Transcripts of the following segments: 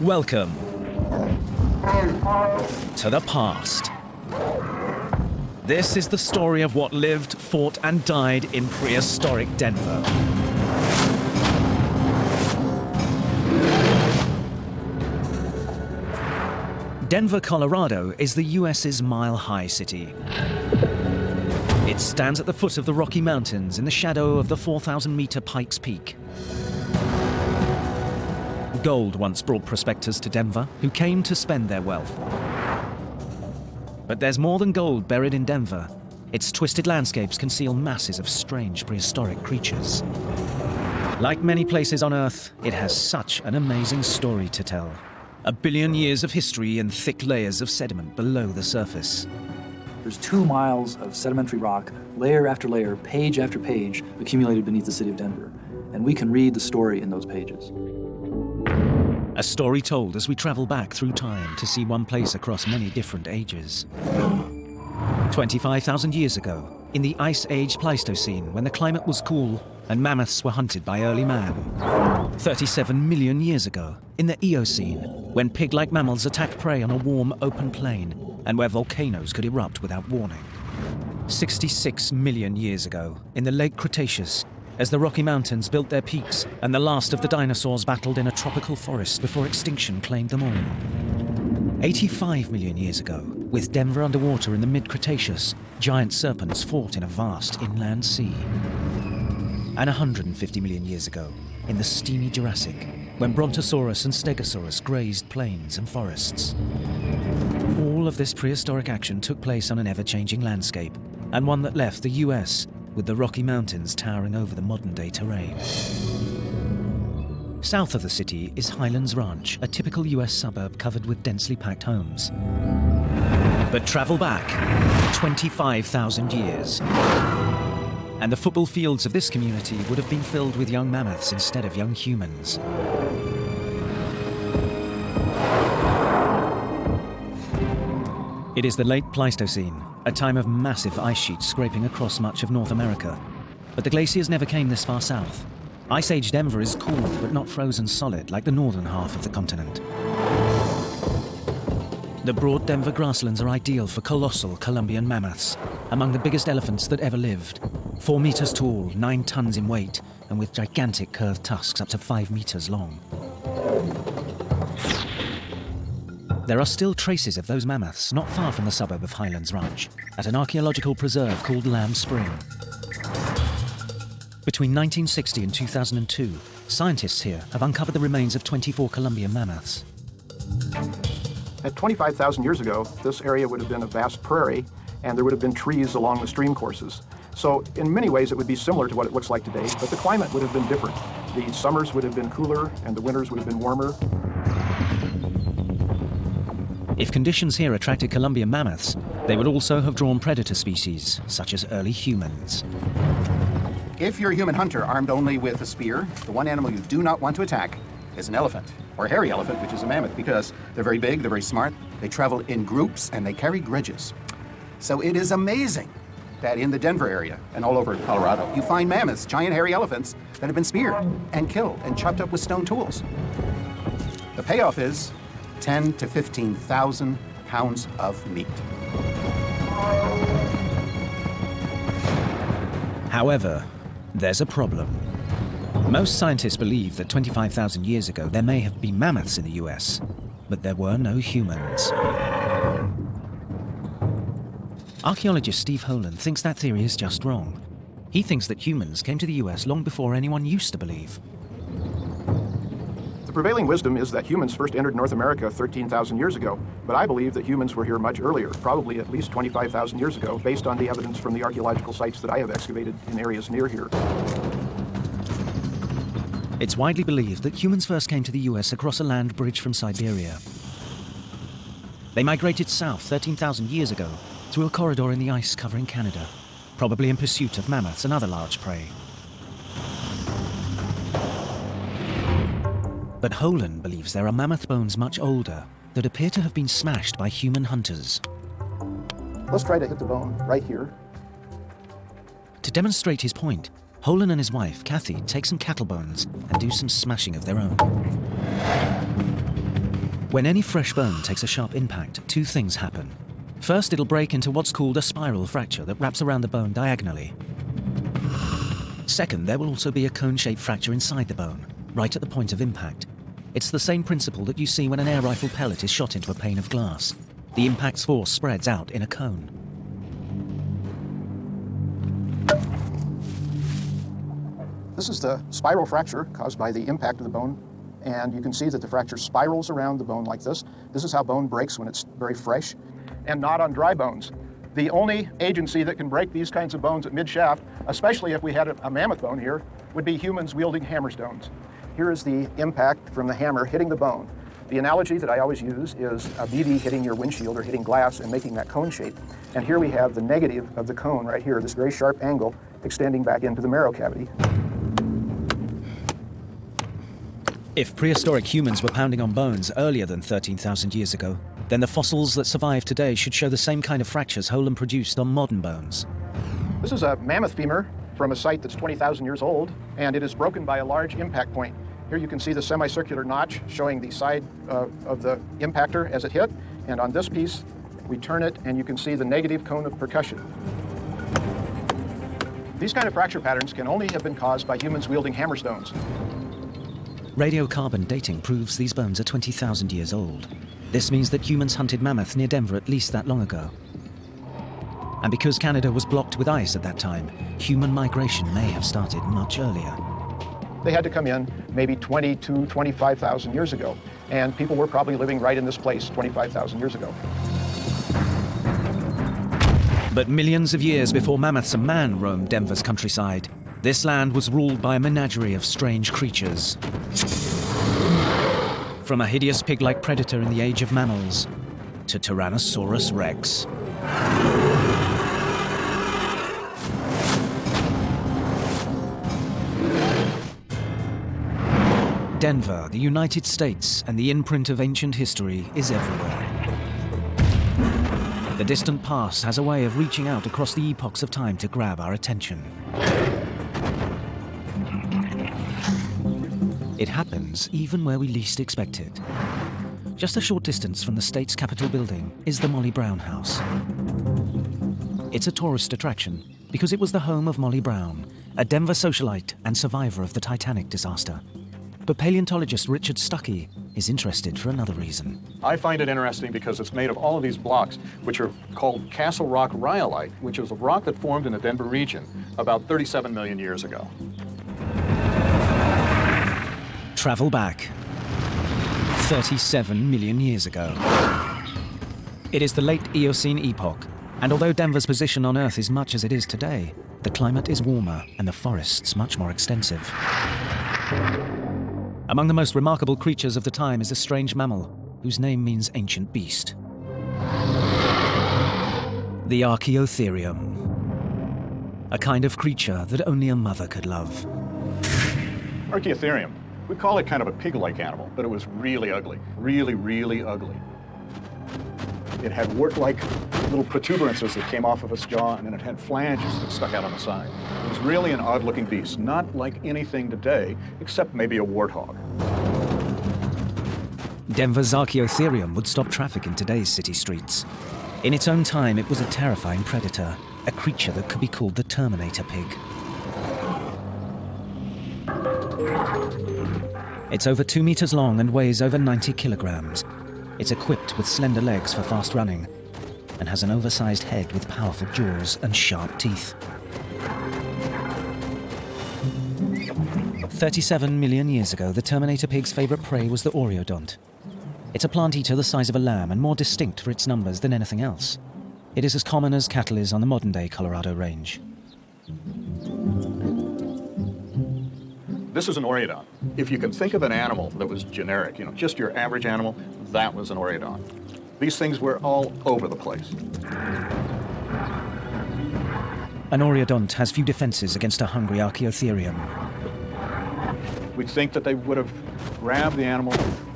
Welcome to the past. This is the story of what lived, fought, and died in prehistoric Denver. Denver, Colorado is the US's mile-high city. It stands at the foot of the Rocky Mountains in the shadow of the 4,000-meter Pikes Peak. Gold once brought prospectors to Denver who came to spend their wealth. But there's more than gold buried in Denver. Its twisted landscapes conceal masses of strange prehistoric creatures. Like many places on Earth, it has such an amazing story to tell. 1 billion years of history in thick layers of sediment below the surface. There's 2 miles of sedimentary rock, layer after layer, page after page, accumulated beneath the city of Denver. And we can read the story in those pages. A story told as we travel back through time to see one place across many different ages. 25,000 years ago, in the Ice Age Pleistocene, when the climate was cool and mammoths were hunted by early man. 37 million years ago, in the Eocene, when pig-like mammals attacked prey on a warm, open plain, and where volcanoes could erupt without warning. 66 million years ago, in the late Cretaceous, as the Rocky Mountains built their peaks and the last of the dinosaurs battled in a tropical forest before extinction claimed them all. 85 million years ago, with Denver underwater in the mid-Cretaceous, giant serpents fought in a vast inland sea. And 150 million years ago, in the steamy Jurassic, when Brontosaurus and Stegosaurus grazed plains and forests. All of this prehistoric action took place on an ever-changing landscape, and one that left the US with the Rocky Mountains towering over the modern-day terrain. South of the city is Highlands Ranch, a typical US suburb covered with densely packed homes. But travel back 25,000 years, and the football fields of this community would have been filled with young mammoths instead of young humans. It is the late Pleistocene, a time of massive ice sheets scraping across much of North America. But the glaciers never came this far south. Ice Age Denver is cool, but not frozen solid like the northern half of the continent. The broad Denver grasslands are ideal for colossal Columbian mammoths, among the biggest elephants that ever lived. 4 meters tall, 9 tons in weight, and with gigantic curved tusks up to 5 meters long. There are still traces of those mammoths not far from the suburb of Highlands Ranch, at an archaeological preserve called Lamb Spring. Between 1960 and 2002, scientists here have uncovered the remains of 24 Columbian mammoths. At 25,000 years ago, this area would have been a vast prairie, and there would have been trees along the stream courses. So in many ways, it would be similar to what it looks like today, but the climate would have been different. The summers would have been cooler, and the winters would have been warmer. If conditions here attracted Columbian mammoths, they would also have drawn predator species, such as early humans. If you're a human hunter armed only with a spear, the one animal you do not want to attack is an elephant, or a hairy elephant, which is a mammoth, because they're very big, they're very smart, they travel in groups, and they carry grudges. So it is amazing that in the Denver area and all over Colorado, you find mammoths, giant hairy elephants, that have been speared and killed and chopped up with stone tools. The payoff is 10 to 15,000 pounds of meat. However, there's a problem. Most scientists believe that 25,000 years ago there may have been mammoths in the US, but there were no humans. Archaeologist Steve Holen thinks that theory is just wrong. He thinks that humans came to the US long before anyone used to believe. The prevailing wisdom is that humans first entered North America 13,000 years ago, but I believe that humans were here much earlier, probably at least 25,000 years ago, based on the evidence from the archaeological sites that I have excavated in areas near here. It's widely believed that humans first came to the US across a land bridge from Siberia. They migrated south 13,000 years ago through a corridor in the ice covering Canada, probably in pursuit of mammoths and other large prey. But Holen believes there are mammoth bones much older that appear to have been smashed by human hunters. Let's try to hit the bone right here. To demonstrate his point, Holen and his wife, Kathy, take some cattle bones and do some smashing of their own. When any fresh bone takes a sharp impact, two things happen. First, it'll break into what's called a spiral fracture that wraps around the bone diagonally. Second, there will also be a cone-shaped fracture inside the bone, right at the point of impact. It's the same principle that you see when an air rifle pellet is shot into a pane of glass. The impact's force spreads out in a cone. This is the spiral fracture caused by the impact of the bone, and you can see that the fracture spirals around the bone like this. This is how bone breaks when it's very fresh, and not on dry bones. The only agency that can break these kinds of bones at mid-shaft, especially if we had a mammoth bone here, would be humans wielding hammerstones. Here is the impact from the hammer hitting the bone. The analogy that I always use is a BB hitting your windshield or hitting glass and making that cone shape. And here we have the negative of the cone right here, this very sharp angle extending back into the marrow cavity. If prehistoric humans were pounding on bones earlier than 13,000 years ago, then the fossils that survive today should show the same kind of fractures Holm produced on modern bones. This is a mammoth femur from a site that's 20,000 years old, and it is broken by a large impact point. Here you can see the semicircular notch showing the side of the impactor as it hit, and on this piece, we turn it and you can see the negative cone of percussion. These kind of fracture patterns can only have been caused by humans wielding hammerstones. Radiocarbon dating proves these bones are 20,000 years old. This means that humans hunted mammoth near Denver at least that long ago. And because Canada was blocked with ice at that time, human migration may have started much earlier. They had to come in maybe 20 to 25,000 years ago, and people were probably living right in this place 25,000 years ago. But millions of years before mammoths and man roamed Denver's countryside, this land was ruled by a menagerie of strange creatures. From a hideous pig-like predator in the age of mammals to Tyrannosaurus rex. Denver, the United States, and the imprint of ancient history is everywhere. The distant past has a way of reaching out across the epochs of time to grab our attention. It happens even where we least expect it. Just a short distance from the state's Capitol building is the Molly Brown House. It's a tourist attraction because it was the home of Molly Brown, a Denver socialite and survivor of the Titanic disaster. But paleontologist Richard Stuckey is interested for another reason. I find it interesting because it's made of all of these blocks, which are called Castle Rock rhyolite, which is a rock that formed in the Denver region about 37 million years ago. Travel back 37 million years ago. It is the late Eocene epoch, and although Denver's position on Earth is much as it is today, the climate is warmer and the forests much more extensive. Among the most remarkable creatures of the time is a strange mammal whose name means ancient beast. The Archaeotherium, a kind of creature that only a mother could love. Archaeotherium. We call it kind of a pig-like animal, but it was really ugly. Really, really ugly. It had wart-like little protuberances that came off of its jaw, and then it had flanges that stuck out on the side. It was really an odd-looking beast, not like anything today, except maybe a warthog. Denver's Archaeotherium would stop traffic in today's city streets. In its own time, it was a terrifying predator, a creature that could be called the Terminator pig. It's over 2 meters long and weighs over 90 kilograms. It's equipped with slender legs for fast running and has an oversized head with powerful jaws and sharp teeth. 37 million years ago, the Terminator pig's favorite prey was the Oreodont. It's a plant eater the size of a lamb and more distinct for its numbers than anything else. It is as common as cattle is on the modern-day Colorado range. This is an Oreodont. If you can think of an animal that was generic, just your average animal, that was an Oreodont. These things were all over the place. An Oreodont has few defenses against a hungry Archaeotherium. We'd think that they would have grabbed the animal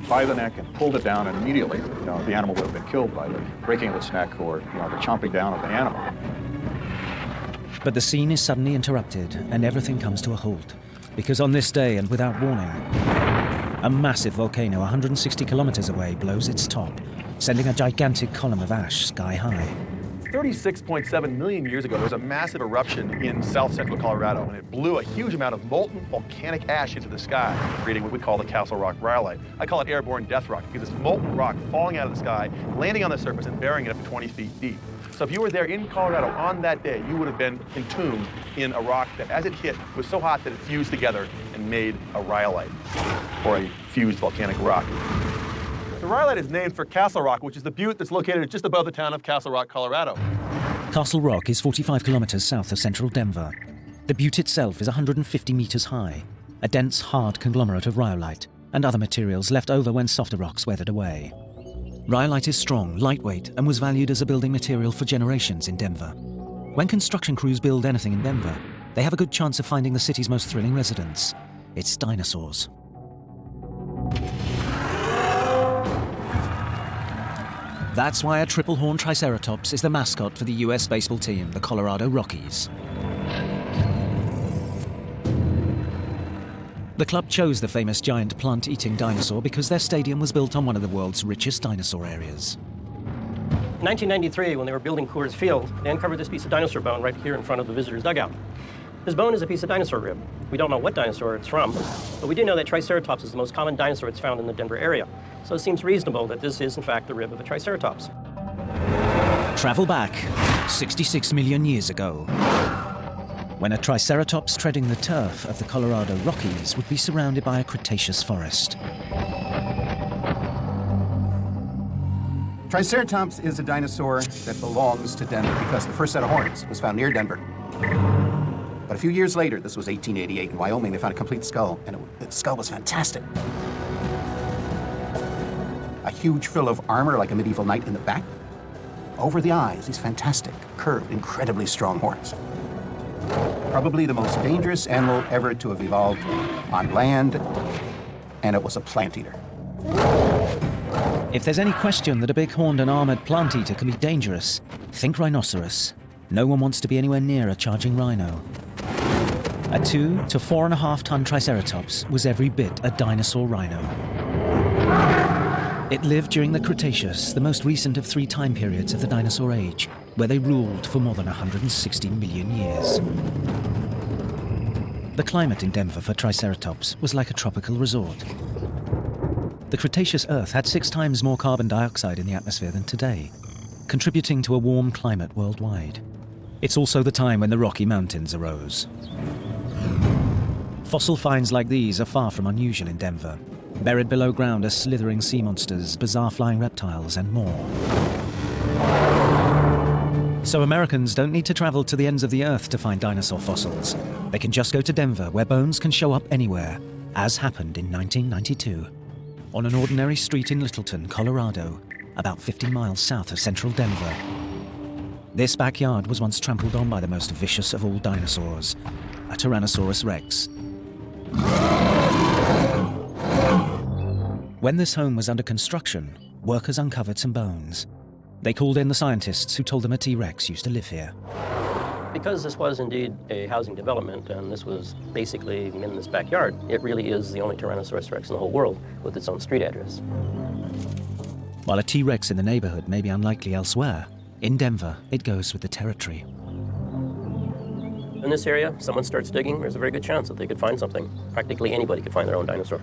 by the neck and pulled it down, and immediately, the animal would have been killed by the breaking of its neck or, the chomping down of the animal. But the scene is suddenly interrupted, and everything comes to a halt. Because on this day, and without warning, A massive volcano 160 kilometers away blows its top, sending a gigantic column of ash sky high. 36.7 million years ago, there was a massive eruption in south-central Colorado, and it blew a huge amount of molten volcanic ash into the sky, creating what we call the Castle Rock rhyolite. I call it airborne death rock because it's molten rock falling out of the sky, landing on the surface, and burying it up to 20 feet deep. So if you were there in Colorado on that day, you would have been entombed in a rock that, as it hit, was so hot that it fused together and made a rhyolite, or a fused volcanic rock. The rhyolite is named for Castle Rock, which is the butte that's located just above the town of Castle Rock, Colorado. Castle Rock is 45 kilometers south of central Denver. The butte itself is 150 meters high, a dense, hard conglomerate of rhyolite and other materials left over when softer rocks weathered away. Rhyolite is strong, lightweight, and was valued as a building material for generations in Denver. When construction crews build anything in Denver, they have a good chance of finding the city's most thrilling residents, its dinosaurs. That's why a triple-horned Triceratops is the mascot for the US baseball team, the Colorado Rockies. The club chose the famous giant plant-eating dinosaur because their stadium was built on one of the world's richest dinosaur areas. In 1993, when they were building Coors Field, they uncovered this piece of dinosaur bone right here in front of the visitors' dugout. This bone is a piece of dinosaur rib. We don't know what dinosaur it's from, but we do know that Triceratops is the most common dinosaur that's found in the Denver area. So it seems reasonable that this is, in fact, the rib of a Triceratops. Travel back 66 million years ago, when a Triceratops treading the turf of the Colorado Rockies would be surrounded by a Cretaceous forest. Triceratops is a dinosaur that belongs to Denver because the first set of horns was found near Denver. But a few years later, this was 1888, in Wyoming, they found a complete skull, and the skull was fantastic. A huge frill of armor like a medieval knight in the back. Over the eyes, these fantastic, curved, incredibly strong horns. Probably the most dangerous animal ever to have evolved on land, and it was a plant eater. If there's any question that a big horned and armored plant eater can be dangerous, think rhinoceros. No one wants to be anywhere near a charging rhino. A 2 to 4.5 ton Triceratops was every bit a dinosaur rhino. It lived during the Cretaceous, the most recent of 3 time periods of the dinosaur age, where they ruled for more than 160 million years. The climate in Denver for Triceratops was like a tropical resort. The Cretaceous Earth had 6 times more carbon dioxide in the atmosphere than today, contributing to a warm climate worldwide. It's also the time when the Rocky Mountains arose. Fossil finds like these are far from unusual in Denver. Buried below ground are slithering sea monsters, bizarre flying reptiles, and more. So Americans don't need to travel to the ends of the earth to find dinosaur fossils. They can just go to Denver, where bones can show up anywhere, as happened in 1992. On an ordinary street in Littleton, Colorado, about 50 miles south of central Denver. This backyard was once trampled on by the most vicious of all dinosaurs, a Tyrannosaurus rex. When this home was under construction, workers uncovered some bones. They called in the scientists who told them a T-Rex used to live here. Because this was indeed a housing development, and this was basically in this backyard, it really is the only Tyrannosaurus rex in the whole world with its own street address. While a T-Rex in the neighborhood may be unlikely elsewhere, in Denver, it goes with the territory. In this area, someone starts digging, there's a very good chance that they could find something. Practically anybody could find their own dinosaur.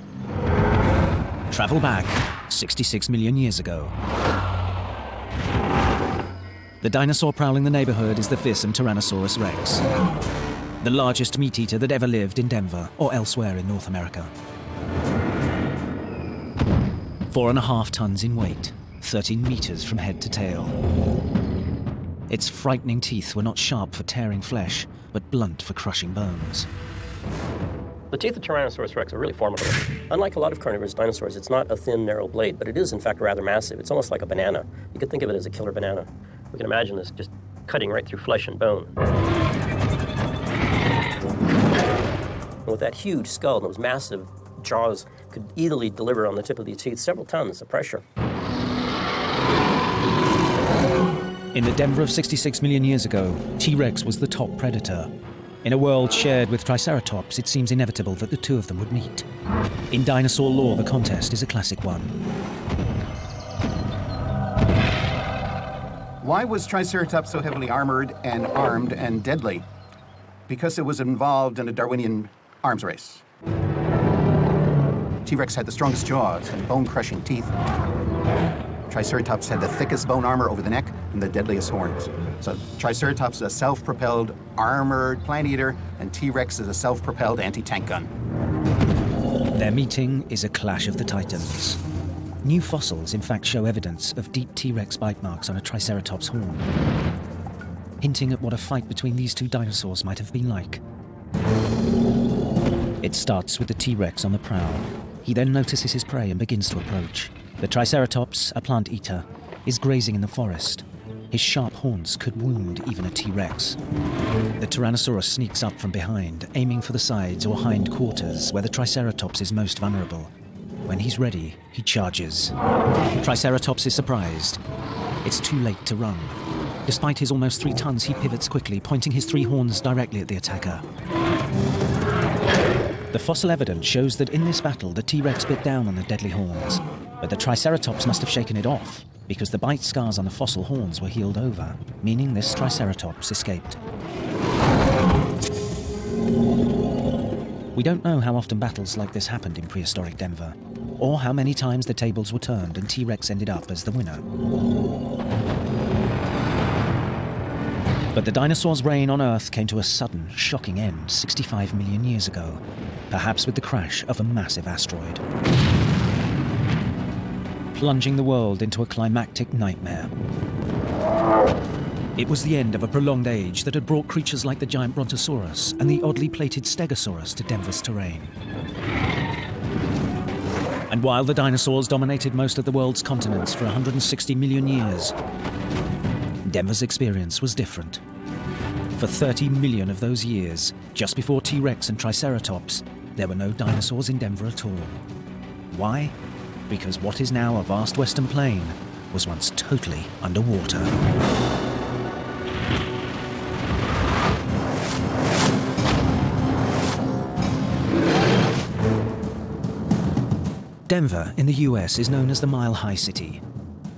Travel back 66 million years ago. The dinosaur prowling the neighborhood is the fearsome Tyrannosaurus rex, the largest meat eater that ever lived in Denver or elsewhere in North America. 4.5 tons in weight, 13 meters from head to tail. Its frightening teeth were not sharp for tearing flesh, but blunt for crushing bones. The teeth of Tyrannosaurus rex are really formidable. Unlike a lot of carnivorous dinosaurs, it's not a thin, narrow blade, but it is, in fact, rather massive. It's almost like a banana. You could think of it as a killer banana. We can imagine this just cutting right through flesh and bone. And with that huge skull and those massive jaws, could easily deliver on the tip of these teeth several tons of pressure. In the Denver of 66 million years ago, T-Rex was the top predator. In a world shared with Triceratops, it seems inevitable that the two of them would meet. In dinosaur lore, the contest is a classic one. Why was Triceratops so heavily armored and armed and deadly? Because it was involved in a Darwinian arms race. T-Rex had the strongest jaws and bone-crushing teeth. Triceratops had the thickest bone armor over the neck and the deadliest horns. So Triceratops is a self-propelled armored plant eater, and T-Rex is a self-propelled anti-tank gun. Their meeting is a clash of the titans. New fossils in fact show evidence of deep T-Rex bite marks on a Triceratops horn, hinting at what a fight between these two dinosaurs might have been like. It starts with the T-Rex on the prowl. He then notices his prey and begins to approach. The Triceratops, a plant eater, is grazing in the forest. His sharp horns could wound even a T-Rex. The Tyrannosaurus sneaks up from behind, aiming for the sides or hind quarters where the Triceratops is most vulnerable. When he's ready, he charges. Triceratops is surprised. It's too late to run. Despite his almost 3 tons, he pivots quickly, pointing his 3 horns directly at the attacker. The fossil evidence shows that in this battle, the T-Rex bit down on the deadly horns, but the Triceratops must have shaken it off, because the bite scars on the fossil horns were healed over, meaning this Triceratops escaped. We don't know how often battles like this happened in prehistoric Denver, or how many times the tables were turned and T-Rex ended up as the winner. But the dinosaurs' reign on Earth came to a sudden, shocking end 65 million years ago, perhaps with the crash of a massive asteroid, plunging the world into a climactic nightmare. It was the end of a prolonged age that had brought creatures like the giant Brontosaurus and the oddly plated Stegosaurus to Denver's terrain. And while the dinosaurs dominated most of the world's continents for 160 million years, Denver's experience was different. For 30 million of those years, just before T-Rex and Triceratops, there were no dinosaurs in Denver at all. Why? Because what is now a vast western plain was once totally underwater. Denver in the US is known as the Mile High City,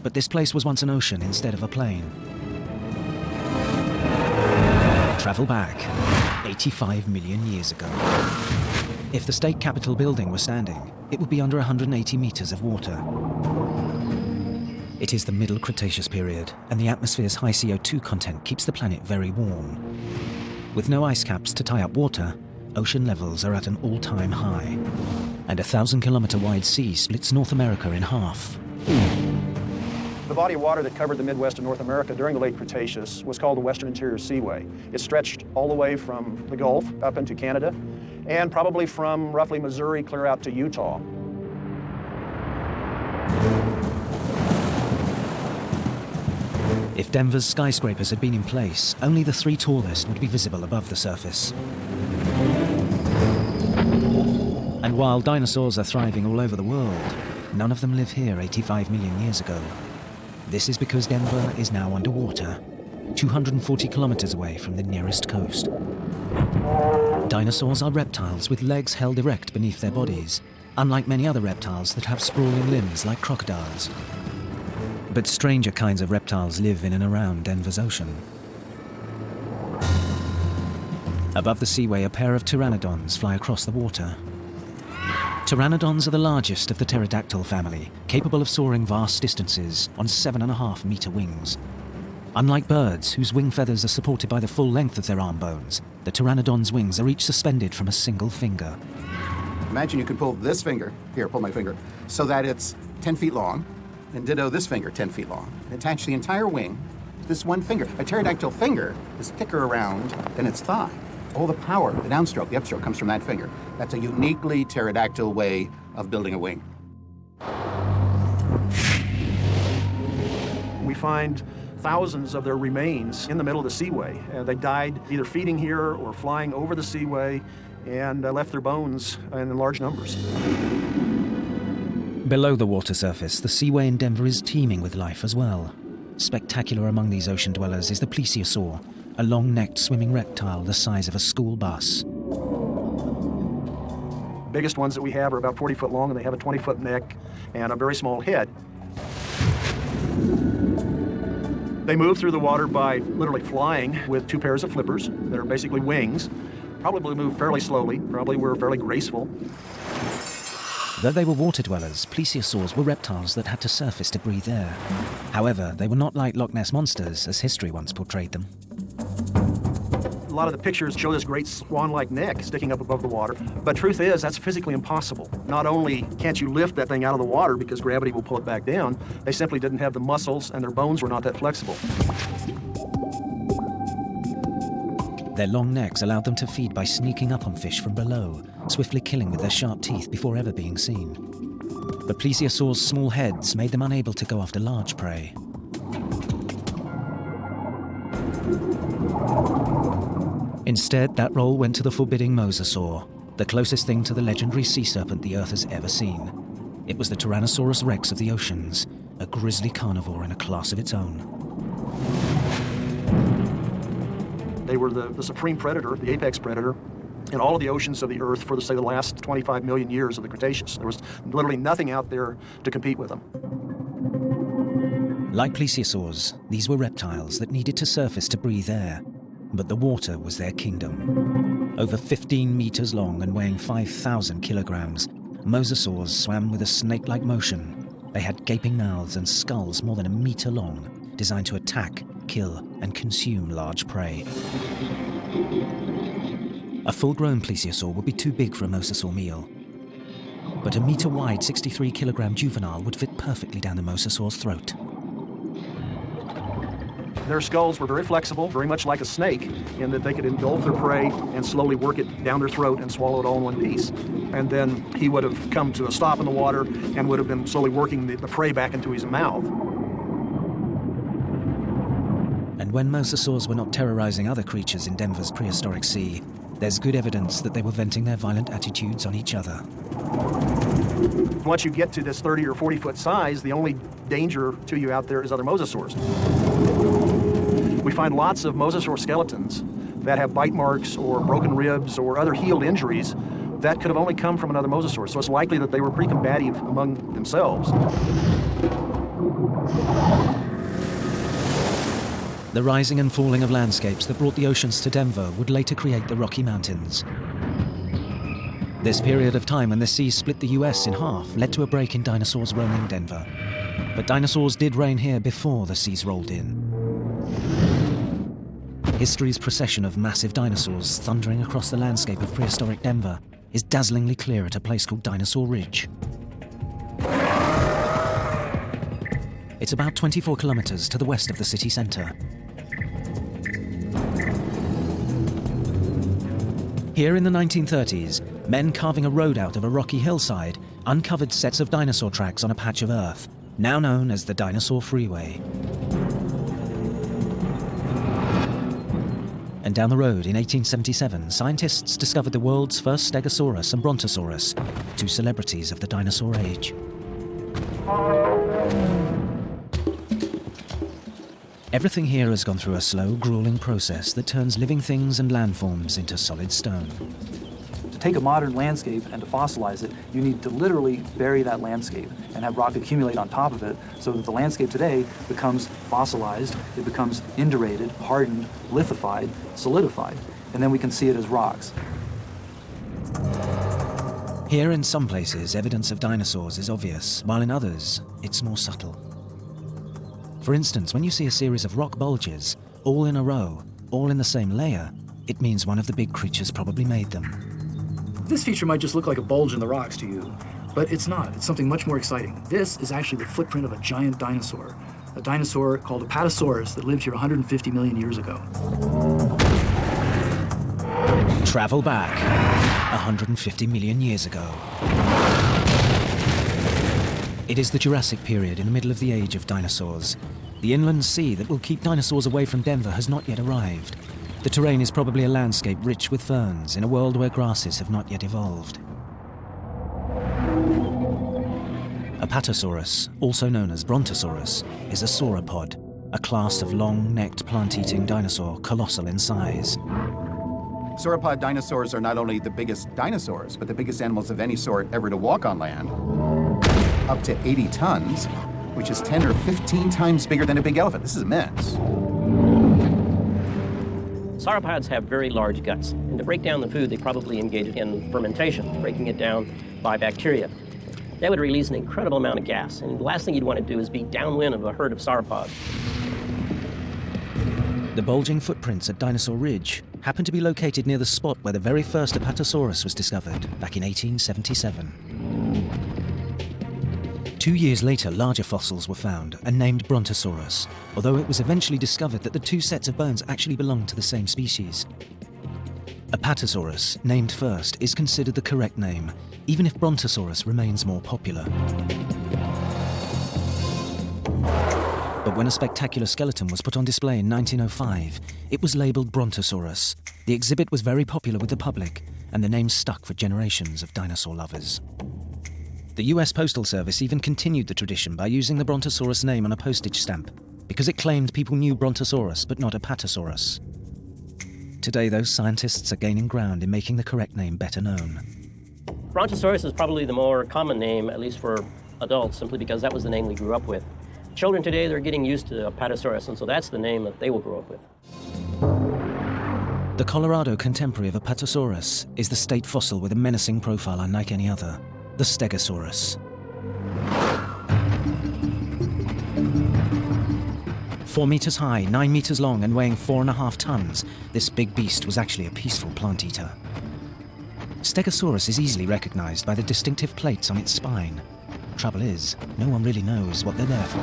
but this place was once an ocean instead of a plain. Travel back 85 million years ago. If the state capitol building were standing, it would be under 180 meters of water. It is the Middle Cretaceous period, and the atmosphere's high CO2 content keeps the planet very warm. With no ice caps to tie up water, ocean levels are at an all-time high, and a 1,000-kilometer wide sea splits North America in half. The body of water that covered the Midwest of North America during the late Cretaceous was called the Western Interior Seaway. It stretched all the way from the Gulf up into Canada, and probably from roughly Missouri clear out to Utah. If Denver's skyscrapers had been in place, only the 3 tallest would be visible above the surface. And while dinosaurs are thriving all over the world, none of them live here 85 million years ago. This is because Denver is now underwater, 240 kilometers away from the nearest coast. Dinosaurs are reptiles with legs held erect beneath their bodies, unlike many other reptiles that have sprawling limbs like crocodiles. But stranger kinds of reptiles live in and around Denver's ocean. Above the seaway, a pair of pteranodons fly across the water. Pteranodons are the largest of the pterodactyl family, capable of soaring vast distances on 7.5-meter wings. Unlike birds, whose wing feathers are supported by the full length of their arm bones, the pteranodon's wings are each suspended from a single finger. Imagine you could pull this finger, here, pull my finger, so that it's 10 feet long, and ditto this finger 10 feet long, and attach the entire wing to this one finger. A pterodactyl finger is thicker around than its thigh. All the power, the downstroke, the upstroke, comes from that finger. That's a uniquely pterodactyl way of building a wing. We find thousands of their remains in the middle of the seaway. They died either feeding here or flying over the seaway, and left their bones in large numbers. Below the water surface, the seaway in Denver is teeming with life as well. Spectacular among these ocean dwellers is the plesiosaur, a long-necked swimming reptile the size of a school bus. biggest ones that we have are about 40 foot long, and they have a 20-foot neck and a very small head. They move through the water by literally flying with 2 pairs of flippers that are basically wings. Probably move fairly slowly, probably were fairly graceful. Though they were water dwellers, plesiosaurs were reptiles that had to surface to breathe air. However, they were not like Loch Ness monsters as history once portrayed them. A lot of the pictures show this great swan-like neck sticking up above the water, but truth is that's physically impossible. Not only can't you lift that thing out of the water because gravity will pull it back down, they simply didn't have the muscles and their bones were not that flexible. Their long necks allowed them to feed by sneaking up on fish from below, swiftly killing with their sharp teeth before ever being seen. But plesiosaurs' small heads made them unable to go after large prey. Instead, that role went to the forbidding mosasaur, the closest thing to the legendary sea serpent the Earth has ever seen. It was the Tyrannosaurus rex of the oceans, a grisly carnivore in a class of its own. They were the supreme predator, the apex predator, in all of the oceans of the Earth for, say, the last 25 million years of the Cretaceous. There was literally nothing out there to compete with them. Like plesiosaurs, these were reptiles that needed to surface to breathe air, but the water was their kingdom. Over 15 meters long and weighing 5,000 kilograms, mosasaurs swam with a snake-like motion. They had gaping mouths and skulls more than a meter long, designed to attack, kill, and consume large prey. A full-grown plesiosaur would be too big for a mosasaur meal, but a meter-wide 63-kilogram juvenile would fit perfectly down the mosasaur's throat. Their skulls were very flexible, very much like a snake, in that they could engulf their prey and slowly work it down their throat and swallow it all in one piece. And then he would have come to a stop in the water and would have been slowly working the prey back into his mouth. And when mosasaurs were not terrorizing other creatures in Denver's prehistoric sea, there's good evidence that they were venting their violent attitudes on each other. Once you get to this 30 or 40 foot size, the only danger to you out there is other mosasaurs. We find lots of mosasaur skeletons that have bite marks or broken ribs or other healed injuries that could have only come from another mosasaur. So it's likely that they were pretty combative among themselves. The rising and falling of landscapes that brought the oceans to Denver would later create the Rocky Mountains. This period of time when the sea split the US in half led to a break in dinosaurs roaming Denver. But dinosaurs did reign here before the seas rolled in. History's procession of massive dinosaurs thundering across the landscape of prehistoric Denver is dazzlingly clear at a place called Dinosaur Ridge. It's about 24 kilometers to the west of the city center. Here in the 1930s, men carving a road out of a rocky hillside uncovered sets of dinosaur tracks on a patch of earth, now known as the Dinosaur Freeway. And down the road in 1877, scientists discovered the world's first Stegosaurus and Brontosaurus, two celebrities of the dinosaur age. Everything here has gone through a slow, grueling process that turns living things and landforms into solid stone. To take a modern landscape and to fossilize it, you need to literally bury that landscape and have rock accumulate on top of it so that the landscape today becomes fossilized, it becomes indurated, hardened, lithified, solidified, and then we can see it as rocks. Here in some places, evidence of dinosaurs is obvious, while in others, it's more subtle. For instance, when you see a series of rock bulges, all in a row, all in the same layer, it means one of the big creatures probably made them. This feature might just look like a bulge in the rocks to you, but it's not. It's something much more exciting. This is actually the footprint of a giant dinosaur, a dinosaur called Apatosaurus that lived here 150 million years ago. Travel back 150 million years ago. It is the Jurassic period in the middle of the age of dinosaurs. The inland sea that will keep dinosaurs away from Denver has not yet arrived. The terrain is probably a landscape rich with ferns in a world where grasses have not yet evolved. Apatosaurus, also known as Brontosaurus, is a sauropod, a class of long-necked plant-eating dinosaur colossal in size. Sauropod dinosaurs are not only the biggest dinosaurs, but the biggest animals of any sort ever to walk on land. Up to 80 tons, which is 10 or 15 times bigger than a big elephant. This is immense. Sauropods have very large guts, and to break down the food, they probably engage in fermentation, breaking it down by bacteria. That would release an incredible amount of gas, and the last thing you'd want to do is be downwind of a herd of sauropods. The bulging footprints at Dinosaur Ridge happen to be located near the spot where the very first Apatosaurus was discovered back in 1877. 2 years later, larger fossils were found and named Brontosaurus, although it was eventually discovered that the two sets of bones actually belonged to the same species. Apatosaurus, named first, is considered the correct name, even if Brontosaurus remains more popular. But when a spectacular skeleton was put on display in 1905, it was labelled Brontosaurus. The exhibit was very popular with the public, and the name stuck for generations of dinosaur lovers. The US Postal Service even continued the tradition by using the Brontosaurus name on a postage stamp, because it claimed people knew Brontosaurus but not Apatosaurus. Today, those scientists are gaining ground in making the correct name better known. Brontosaurus is probably the more common name, at least for adults, simply because that was the name we grew up with. Children today, they're getting used to Apatosaurus, and so that's the name that they will grow up with. The Colorado contemporary of Apatosaurus is the state fossil with a menacing profile unlike any other, the Stegosaurus. 4 meters high, 9 meters long, and weighing 4.5 tons, this big beast was actually a peaceful plant eater. Stegosaurus is easily recognized by the distinctive plates on its spine. Trouble is, no one really knows what they're there for.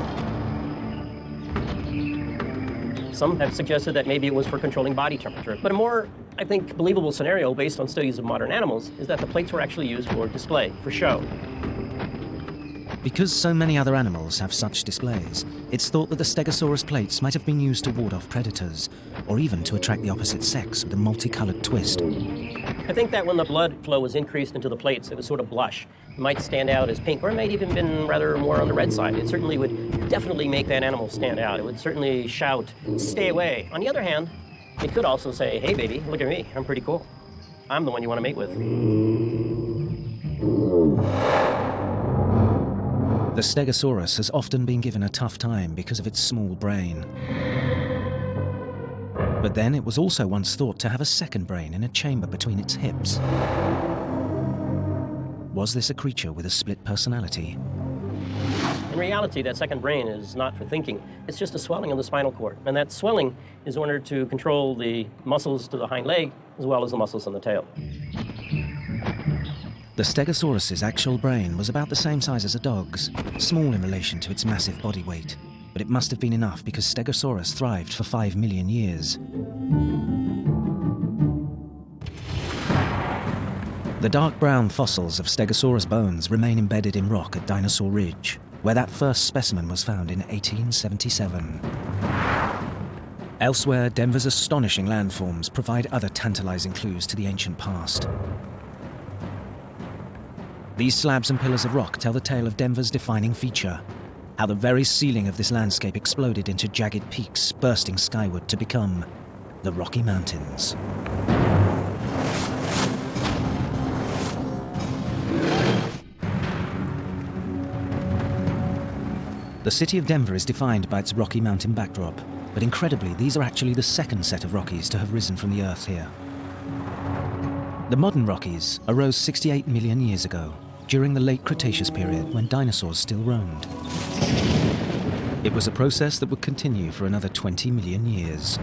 Some have suggested that maybe it was for controlling body temperature, but a more, I think, believable scenario based on studies of modern animals is that the plates were actually used for display, for show. Because so many other animals have such displays, it's thought that the Stegosaurus plates might have been used to ward off predators, or even to attract the opposite sex with a multicolored twist. I think that when the blood flow was increased into the plates, it was sort of blush. It might stand out as pink, or it might even been rather more on the red side. It certainly would definitely make that animal stand out. It would certainly shout, "Stay away." On the other hand, it could also say, "Hey baby, look at me, I'm pretty cool. I'm the one you want to mate with." The Stegosaurus has often been given a tough time because of its small brain. But then it was also once thought to have a second brain in a chamber between its hips. Was this a creature with a split personality? In reality, that second brain is not for thinking. It's just a swelling of the spinal cord. And that swelling is in order to control the muscles to the hind leg as well as the muscles in the tail. The Stegosaurus's actual brain was about the same size as a dog's, small in relation to its massive body weight, but it must have been enough because Stegosaurus thrived for 5 million years. The dark brown fossils of Stegosaurus bones remain embedded in rock at Dinosaur Ridge, where that first specimen was found in 1877. Elsewhere, Denver's astonishing landforms provide other tantalizing clues to the ancient past. These slabs and pillars of rock tell the tale of Denver's defining feature, how the very ceiling of this landscape exploded into jagged peaks bursting skyward to become the Rocky Mountains. The city of Denver is defined by its Rocky Mountain backdrop, but incredibly, these are actually the second set of Rockies to have risen from the earth here. The modern Rockies arose 68 million years ago, during the late Cretaceous period when dinosaurs still roamed. It was a process that would continue for another 20 million years.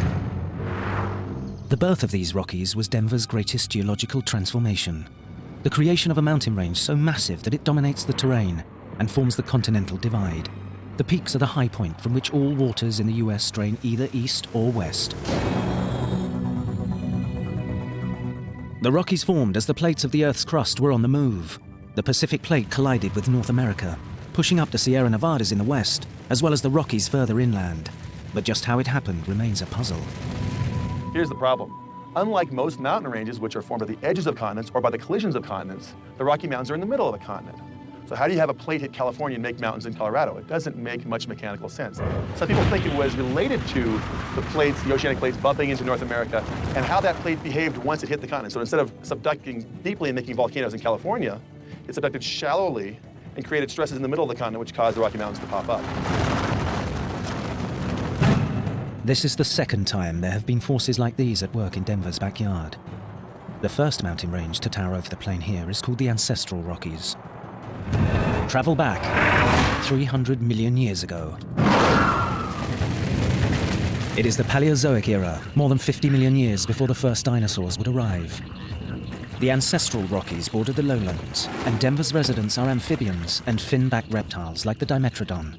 The birth of these Rockies was Denver's greatest geological transformation, the creation of a mountain range so massive that it dominates the terrain and forms the Continental Divide. The peaks are the high point from which all waters in the US drain either east or west. The Rockies formed as the plates of the Earth's crust were on the move. The Pacific Plate collided with North America, pushing up the Sierra Nevadas in the west, as well as the Rockies further inland. But just how it happened remains a puzzle. Here's the problem. Unlike most mountain ranges, which are formed at the edges of continents or by the collisions of continents, the Rocky Mountains are in the middle of a continent. So how do you have a plate hit California and make mountains in Colorado? It doesn't make much mechanical sense. Some people think it was related to the plates, the oceanic plates bumping into North America, and how that plate behaved once it hit the continent. So instead of subducting deeply and making volcanoes in California, it subducted shallowly and created stresses in the middle of the continent, which caused the Rocky Mountains to pop up. This is the second time there have been forces like these at work in Denver's backyard. The first mountain range to tower over the plain here is called the Ancestral Rockies. Travel back 300 million years ago. It is the Paleozoic era, more than 50 million years before the first dinosaurs would arrive. The Ancestral Rockies border the lowlands, and Denver's residents are amphibians and fin-backed reptiles like the Dimetrodon.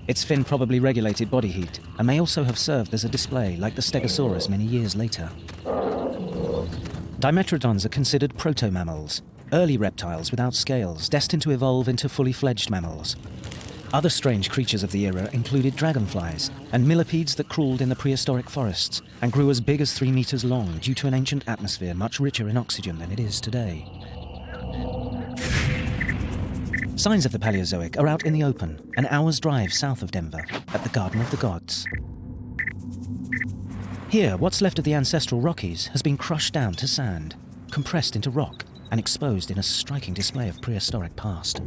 Its fin probably regulated body heat, and may also have served as a display like the Stegosaurus many years later. Dimetrodons are considered proto-mammals, early reptiles without scales, destined to evolve into fully fledged mammals. Other strange creatures of the era included dragonflies and millipedes that crawled in the prehistoric forests and grew as big as 3 meters long due to an ancient atmosphere much richer in oxygen than it is today. Signs of the Paleozoic are out in the open, an hour's drive south of Denver, at the Garden of the Gods. Here, what's left of the Ancestral Rockies has been crushed down to sand, compressed into rock, and exposed in a striking display of prehistoric past.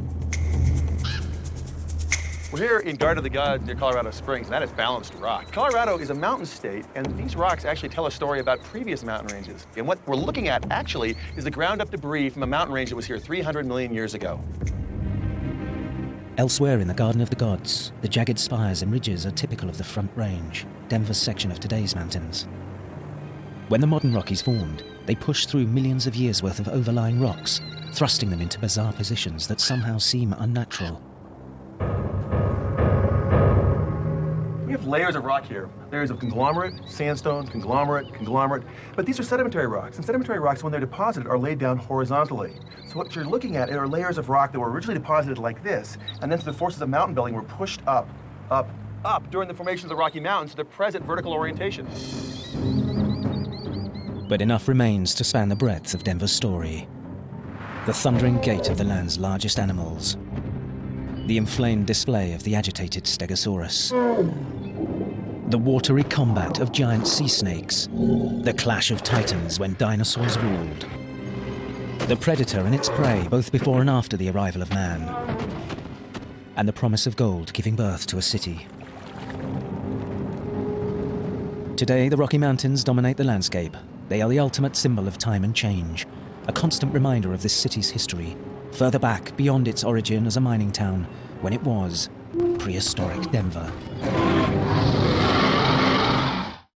We're here in Garden of the Gods near Colorado Springs, and that is balanced rock. Colorado is a mountain state, and these rocks actually tell a story about previous mountain ranges. And what we're looking at, actually, is the ground-up debris from a mountain range that was here 300 million years ago. Elsewhere in the Garden of the Gods, the jagged spires and ridges are typical of the Front Range, Denver's section of today's mountains. When the modern Rockies formed, they pushed through millions of years' worth of overlying rocks, thrusting them into bizarre positions that somehow seem unnatural. We have layers of rock here. Layers of conglomerate, sandstone, conglomerate. But these are sedimentary rocks. And sedimentary rocks, when they're deposited, are laid down horizontally. So what you're looking at are layers of rock that were originally deposited like this, and then through the forces of mountain building were pushed up during the formation of the Rocky Mountains to their present vertical orientation. But enough remains to span the breadth of Denver's story. The thundering gait of the land's largest animals. The inflamed display of the agitated Stegosaurus. The watery combat of giant sea snakes. The clash of titans when dinosaurs ruled. The predator and its prey, both before and after the arrival of man. And the promise of gold giving birth to a city. Today, the Rocky Mountains dominate the landscape. They are the ultimate symbol of time and change, a constant reminder of this city's history, further back beyond its origin as a mining town, when it was prehistoric Denver.